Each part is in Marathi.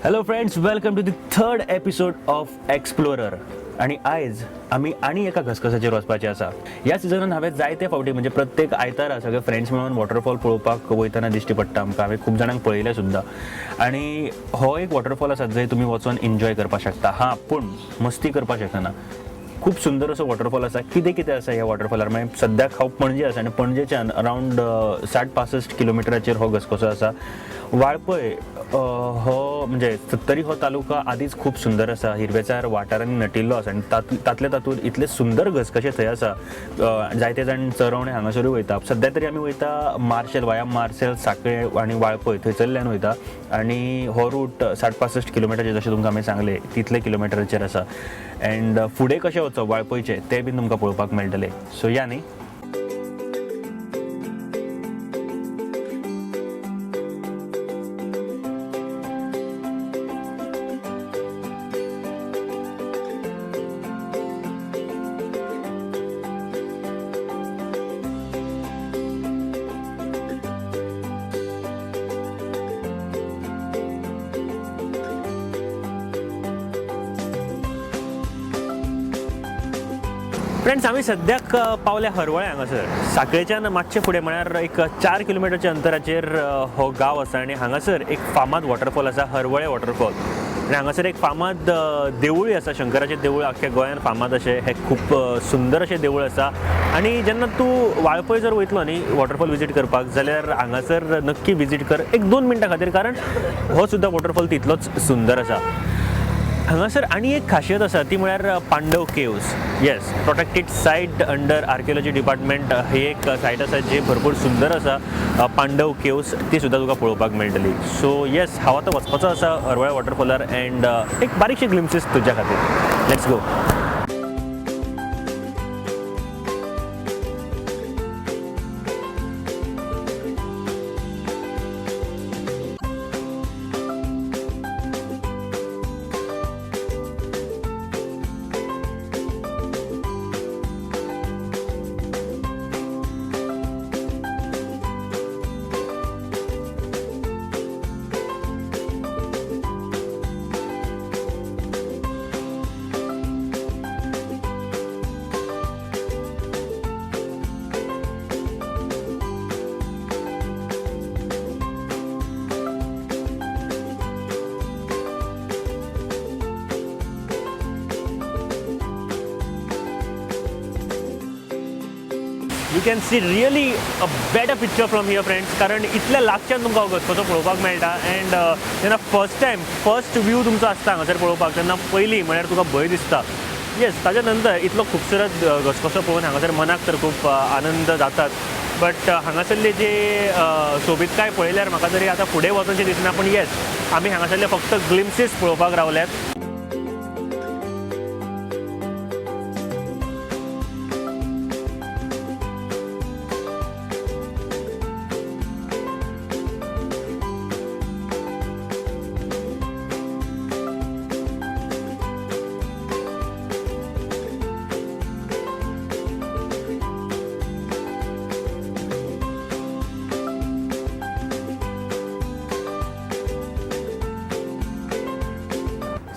Hello friends, welcome to the third episode of explorer. आणि आयज आमी आनी एका घसघसाचेर वचपाचें आसा. ह्या सिजनान हांवें जायते फावटी म्हणजे प्रत्येक आयतारा सगळे फ्रेंड्स मेळून वॉटरफॉल पळोवपाक वयतना दिश्टी पडटा आमकां. हांवें खूब जाणांक पळयले सुद्दां. आनी हो एक वॉटरफॉल आसा जंय तुमी वचून एन्जॉय करपाक शकता. हां, पूण मस्ती करपाक शकना. खूब सुंदर असो वॉटरफॉल आसा. कितें आसा ह्या वॉटरफॉलार म्हणजे सद्याक हांव पणजे आसा आनी पणजेच्यान अरावंड 60-65 किलोमिटराचेर हो घसघसो आसा. वाळपय हो म्हणजे सत्तरी हो तालुका आदींच खूब सुंदर आसा. हिरवेचार वाठारांनी नटिल्लो आसा आनी तातूंत इतले सुंदर घसघशे थंय आसा. जायते जाण चरवणे हांगासरूय वयता. सद्या तरी आमी वयता मार्शेल वाया मार्शेल सांकळे आनी वाळपय थंयसरल्यान वयता. आनी हो रूट 60-65 किलोमिटरचे जशें तुमकां हांवें सांगलें तितले किलोमिटराचेर आसा. एंड फुडें कशें वचप वाळपयचें तें बीन तुमकां पळोवपाक मेळटलें. सो या न्ही. फ्रेंड्स, आमी सद्याक पावल्या हरवळे हांगासर. सांकळेच्यान मातशे फुडें म्हळ्यार एक 4 किलोमिटरच्या अंतराचेर हो गांव आसा आनी हांगासर एक फामाद वॉटरफॉल आसा, हरवळे वॉटरफॉल. आनी हांगासर एक फामाद देवूळय आसा, शंकराचें देवूळ आख्ख्या गोंयांत फामाद अशें. हें खूब सुंदर अशें देवूळ आसा. आनी जेन्ना तूं वाळपय जर वयतलो न्ही वॉटरफॉल विजीट करपाक जाल्यार हांगासर नक्की विजीट कर 1-2 मिनटां खातीर, कारण हो सुद्दां वॉटरफॉल तितलोच सुंदर आसा. हांगासर आनी एक खासियत आसा ती म्हळ्यार पांडव केव्स. येस, प्रोटेक्टेड सायट अंडर आर्किओलॉजी डिपार्टमेंट. ही एक सायट आसा जी भरपूर सुंदर आसा. पांडव केव्स ती सुद्दां तुका पळोवपाक मेळटली. सो येस, हांव आतां वचपाचो आसा हरवळे वॉटरफॉलार एंड एक बारीकशी ग्लिम्पसीस तुज्या खातीर. Let's go. You can see really a better picture from here friends, कारण इतल्या लागच्यान तुमकां हो घसघसो पळोवपाक मेळटा. एंड जेन्ना फर्स्ट व्यू तुमचो आसता हांगासर पळोवपाक तेन्ना पयलीं म्हळ्यार तुका भंय दिसता. येस, ताच्या नंतर इतलो खूबसूरत घसघसो पळोवन हांगासर मनाक तर खूब आनंद जातात. बट हांगासरले जे सोबीतकाय पळयल्यार म्हाका तरी आतां फुडें वचोनशें दिसना. पूण येस, आमी हांगासरले फक्त ग्लिम्पसीस पळोवपाक रावल्यात.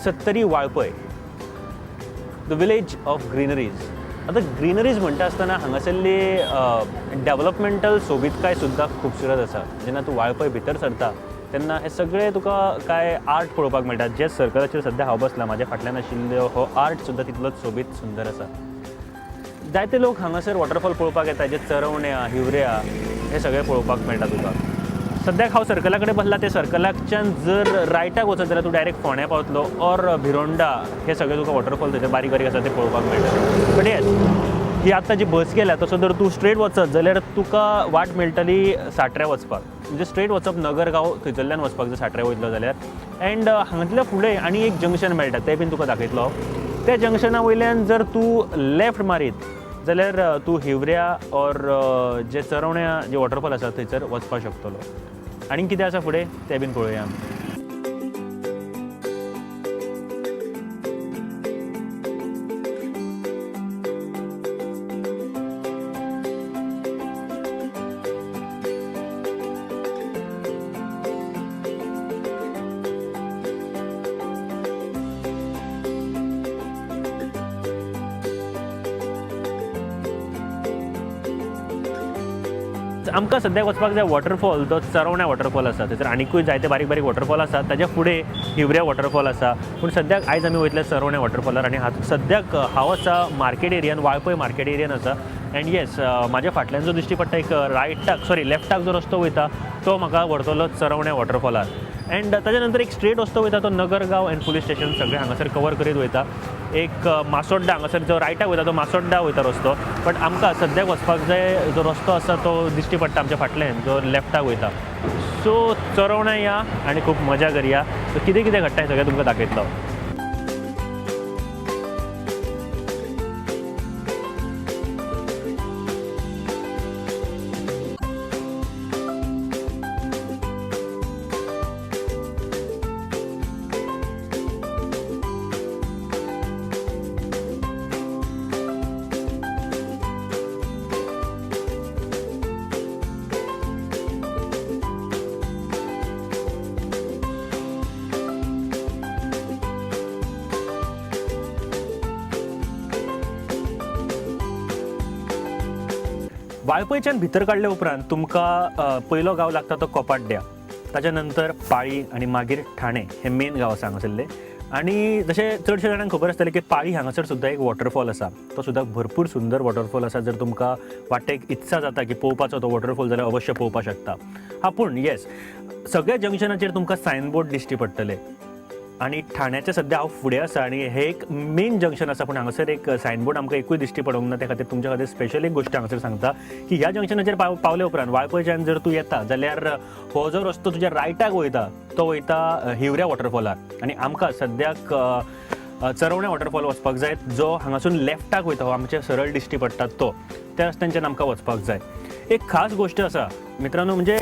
Sattari Valpoi, the village of greeneries. आता ग्रीनरीज म्हणटा आसतना हांगासरली डेव्हलपमेंटल सोबीतकाय सुद्दां खूबसूरत आसा. जेन्ना तूं वाळपय भितर सरता तेन्ना हे सगळे तुका कांय आर्ट पळोवपाक मेळटा. जे सर्कलाचेर सद्या हांव बसला म्हाज्या फाटल्यान आशिल्लो हो आर्ट सुद्दां तितलोच सोबीत सुंदर आसा. जायते लोक हांगासर वॉटरफॉल पळोवपाक येता. जे चरवण्या हिवऱ्या हे सगळे पळोवपाक मेळटा तुका. सद्याक हांव सर्कला कडेन बसला. ते सर्कलाच्यान जर रायटाक वचत जाल्यार तूं डायरेक्ट फोंड्या पावतलो ऑर भिरोंडा. हे सगळे तुका वॉटरफॉल थंय बारीक बारीक आसा ते पळोवपाक मेळटले. बट येस, ही आतां जी बस गेल्या तसो जर तूं स्ट्रेट वचत जाल्यार तुका वाट मेळटली साट्र्या वचपाक. म्हणजे स्ट्रेट वचप नगरगांव थंयसरल्यान वचपाक जर साट्र्या वयतलो जाल्यार. एंड हांगातल्या फुडें आनी एक जंक्शन मेळटा तें बीन तुका दाखयतलो. त्या जंक्शना वयल्यान जर तूं लेफ्ट मारीत जाल्यार तूं हिवऱ्या ऑर जे चरवण्या जे वॉटरफॉल आसा थंयसर वचपाक शकतलो. आनी कितें आसा फुडें तें बीन पळोवया आमी. आमकां सद्याक वचपाक जाय वॉटरफॉल, तो चरवण्या वॉटरफॉल आसा. थंयसर आनिकूय जायते बारीक बारीक वॉटरफॉल आसा. ताच्या फुडें हिवऱ्या वॉटरफॉल आसा. पूण सद्याक आयज आमी वयतले चरवण्या वॉटरफॉलार आनी सद्याक हांव आसा मार्केट एरियान, वाळपय मार्केट एरियान आसा. एंड येस, म्हाज्या फाटल्यान जो दिश्टी पडटा एक लेफ्टाक जो रस्तो वयता तो म्हाका व्हरतलो चरवण्या वॉटरफॉलार. एंड ताच्या नंतर एक स्ट्रेट रस्तो वयता तो नगरगांव एंड पुलीस स्टेशन सगळें हांगासर कवर करीत वयता. एक मासोड्डा हांगासर जो रायटाक वयता तो मासोड्डा वयता रस्तो. बट आमकां सद्याक वचपाक जाय जो रस्तो आसा तो दिश्टी पडटा आमच्या फाटल्यान जो लेफ्टाक वयता. सो चरवण्या या आनी खूब मजा करया. सो कितें कितें घडटा हें सगळें तुमकां दाखयतलो. वाळपयच्यान भितर काडले उपरांत तुमकां पयलो गांव लागता तो कोपाड्ड्या. ताच्या नंतर पाळी आनी मागीर ठाणे हे मेन गांव आसा हांगासरले. आनी जशें चडशे जाणांक खबर आसतलें की पाळी हांगासर सुद्दां एक वॉटरफॉल आसा. तो सुद्दां भरपूर सुंदर वॉटरफॉल आसा. जर तुमकां वाटेक इत्सा जाता की पळोवपाचो तो वॉटरफॉल जाल्यार अवश्य पळोवपाक शकता. पूण येस, सगळ्या जंक्शनाचेर तुमकां सायनबोर्ड दिश्टी पडटले. आनी ठाण्याचे सद्या हांव फुडें आसा आनी हे एक मेन जंक्शन आसा. पूण हांगासर एक सायनबोर्ड आमकां एकूय दिश्टी पडोंक ना. त्या खातीर तुमच्या खातीर स्पेशल एक गोश्ट हांगासर सांगता की ह्या जंक्शनाचेर पावले उपरांत वाळपयच्यान जर तूं येता जाल्यार हो जो रस्तो तुज्या रायटाक वयता तो वयता हिवऱ्या वॉटरफॉलार. आनी आमकां सद्याक चरवण्या वॉटरफॉल वचपाक जाय जो हांगासून लेफ्टाक वयता. हो आमचे सरळ दिश्टी पडटा तो त्या रस्त्याच्यान आमकां वचपाक जाय. एक खास गोश्ट आसा मित्रांनो, म्हणजे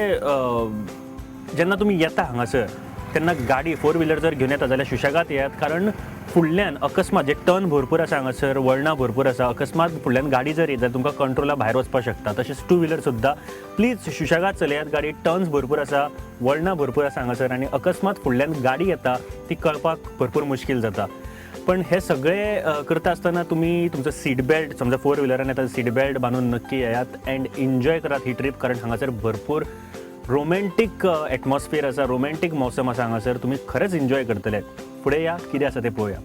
जेन्ना तुमी येता हांगासर तेन्ना गाडी 4 व्हिलर जर घेवन येता जाल्यार सुशेगाद येयात. कारण फुडल्यान अकस्मात जे टर्न भरपूर आसा हांगासर, वळणां भरपूर आसा, अकस्मात फुडल्यान गाडी जर येत जाल्यार तुमकां कंट्रोला भायर वचपाक शकता. तशेंच 2 व्हिलर सुद्दां प्लीज सुशेगाद चलयात. गाडी टर्न्स भरपूर आसा, वळणां भरपूर आसा हांगासर आनी अकस्मात फुडल्यान गाडी येता ती कळपाक भरपूर मुश्कील जाता. पण हे सगळें करता आसतना तुमी तुमचो सीट बेल्ट, समजा 4 व्हिलरान येता सीट बेल्ट बांदून नक्की येयात एंड एन्जॉय करात ही ट्रीप. कारण हांगासर भरपूर रोमॅन्टीक एटमॉस्फियर आसा, रोमॅन्टीक मौसम आसा हांगासर. तुमी खरेंच एन्जॉय करतले. फुडें या, कितें आसा तें पळोवया.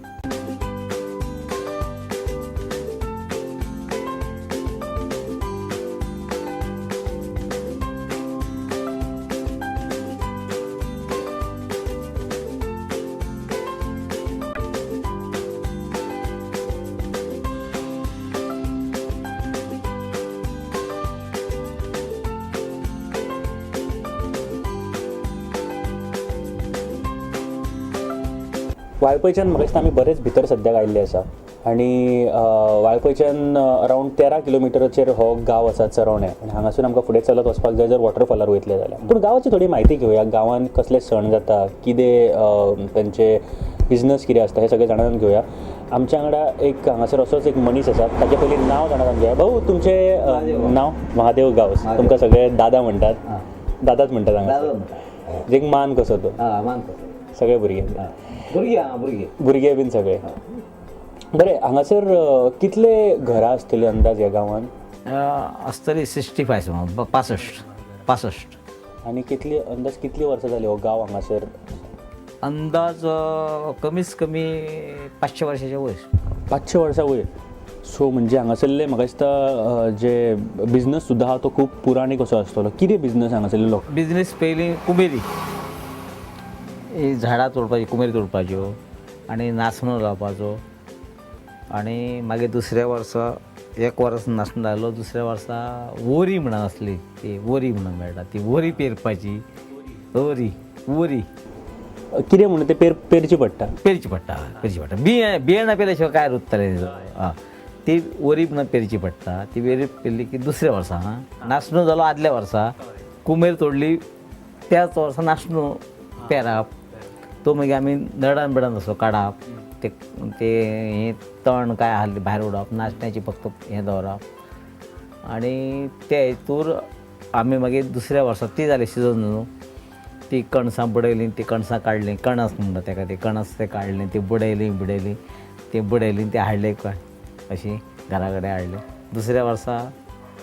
वाळपयच्यान म्हाका दिसता आमी बरेच भितर सद्याक आयिल्ले आसा. आनी वाळपयच्यान अरावंड 13 किलोमिटराचेर हो गांव आसा चरवण्या. आनी हांगासून आमकां फुडें चलत वचपाक जाय जर वॉटरफॉलार वयतले जाल्यार. पूण गांवाची थोडी म्हायती घेवया. गांवांत कसले सण जाता, कितें तांचे बिझनस कितें आसता हें सगळें जाणून घेवया. आमच्या वांगडा एक हांगासर असोच एक मनीस आसा. ताचे पयलीं नांव जाणून घेवया. भाऊ, तुमचें नांव? महादेव गांवस. तुमकां सगळे दादा म्हणटात. दादाच म्हणटात हांगा. एक मान कसो तो? सगळे भुरगे बीन सगळे. बरें, हांगासर कितले घरां आसतलीं अंदाज ह्या गांवांत? आसतली 65. आनी कितली वर्सां जाली हो गांव हांगासर? अंदाज कमीच कमी 500 वर्षाच्या वयर. 500 वर्सां वयर. सो म्हणजे हांगासरले म्हाका दिसता जे बिझनस सुद्दां आहा तो खूब पुराणीक कसो आसतलो. कितें बिझनस हांगासरले लोक? बिझनस पयलीं कुमेरी, झाडां तोडपाची, कुमेरी तोडपाच्यो आनी नाचणो लावपाचो. आनी मागीर दुसऱ्या वर्सा 1 वर्स नाचणो लायलो, दुसऱ्या वर्सा वोरी म्हणून आसली, ती वोरी म्हणून मेळटा, ती वोरी पेरपाची. वोरी कितें म्हणून ते पेरची पडटा? पेरची पडटा. बियाणा पेरल्या शिवाय काय रुततलें? ती वोरी म्हणून पेरची पडटा. ती वेरी पेरली की दुसऱ्या वर्सा नाचणो जालो. आदल्या वर्सा कुमेर तोडली, त्याच वर्सा नाचणो पेरप. तो मागीर आमी नडान बिडान असो काडप. ते हे तण काय आहले भायर उडोवप, नाचण्याची फक्त हें दवरप. आनी ते हेतूर आमी मागीर दुसऱ्या वर्सा ती जाली सिजन न्हू, ती कणसां बुडयलीं, ती कणसां काडलीं, कणस म्हणटा ताका, ते कणस ते काडलें, ती बुडयलीं, ती हाडले अशी घरा कडेन हाडले. दुसऱ्या वर्सा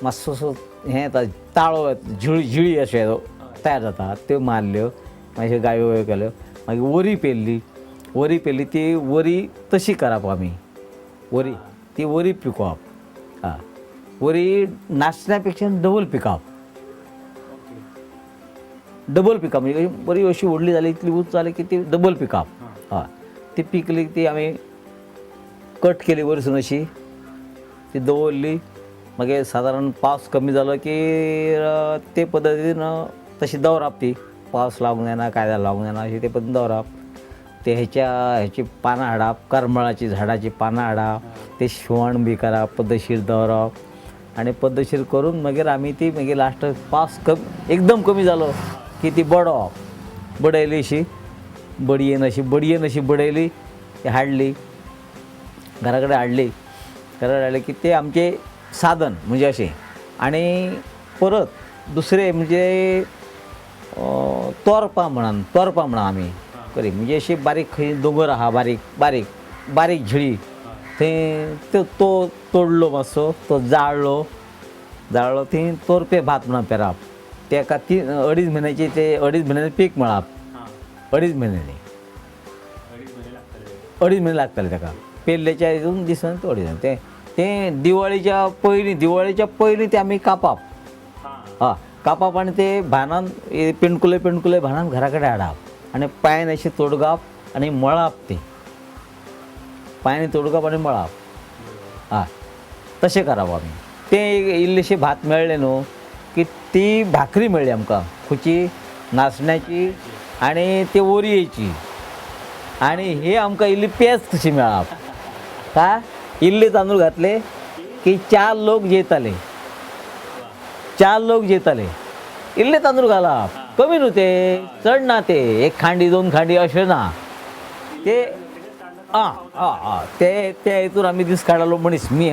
मातसो सो हें येता ताळो झिळी अशे तयार जाता त्यो मारल्यो मागीर गायो वयो केल्यो मागीर वरी पेरली ती वरी तशी करप आमी वरी ती वरी पिकोवप आं वरी नाचण्यापेक्षा डबल पिकप म्हणजे बरी अशी व्हडली जाली इतली उंच जाली की ती डबल पिकप हय ती पिकली ती आमी कट केली वरसून अशी ती दवरली मागीर सादारण पावस कमी जालो की ते पद्दतीन तशी दवरप ती पावस लागूंक जायना काय लागूंक जायना अशी ते पद्दतीन दवरप ते हेची पानां हाडप करमळाची झाडाची पानां हाडप ते शिवण बी करप पद्दतशीर दवरप आनी पद्दतशीर करून मागीर आमी ती मागीर लास्ट पावस एकदम कमी जालो की ती बडोवप बडयली अशी बडयेन अशी बडयली ती हाडली घरा कडेन हाडली की ते आमचे साधन म्हणजे अशें आनी परत दुसरें म्हणजे तोरपां म्हणा आमी करी म्हणजे अशी बारीक खंय दोंगर आहा बारीक झिळी थंय तो तोडलो मातसो तो जाळलो थंय तोरपे भात म्हणून पेरप तेका 2.5 म्हयन्याची ते 2.5 म्हयन्याचें पीक मेळप 2.5 म्हयन्यांनी 2.5 म्हयने लागताले ताका पेरलेच्या हितून दिसान ते 2.5 म्हयने ते दिवाळीच्या पयलीं ते आमी कापप कापप आनी ते भानान पेंडकुले भानान घरा कडेन हाडप आनी पांयान अशें तोडगप आनी मळप ते पांयांनी तोडगप आनी मळप तशें करप आमी ते इल्लेशे भात मेळ्ळे न्हू की ती भाकरी मेळ्ळी आमकां खुची नाचण्याची आनी ते वरयेची आनी हे आमकां इल्ली पेज कशी मेळप काय इल्ले तांदूळ घातले की 4 लोक जेताले इल्ले तांदूळ घालप कमी न्हू ते चड ना ते 1 खांडी 2 खांडी अशें ना ते ते हितून आमी दीस काडलो मनीस मी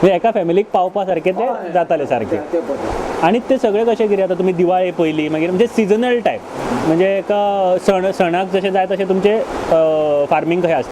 म्हणजे एका फॅमिलीक पावपा सारके ते जाताले सारके आणि ते सगळे कशे कितें आता तुम्ही दिवाळी पयली मागीर म्हणजे सिजनल टायप म्हणजे एका सणाक जशें जाय तशें तुमचे फार्मींग कशें आसता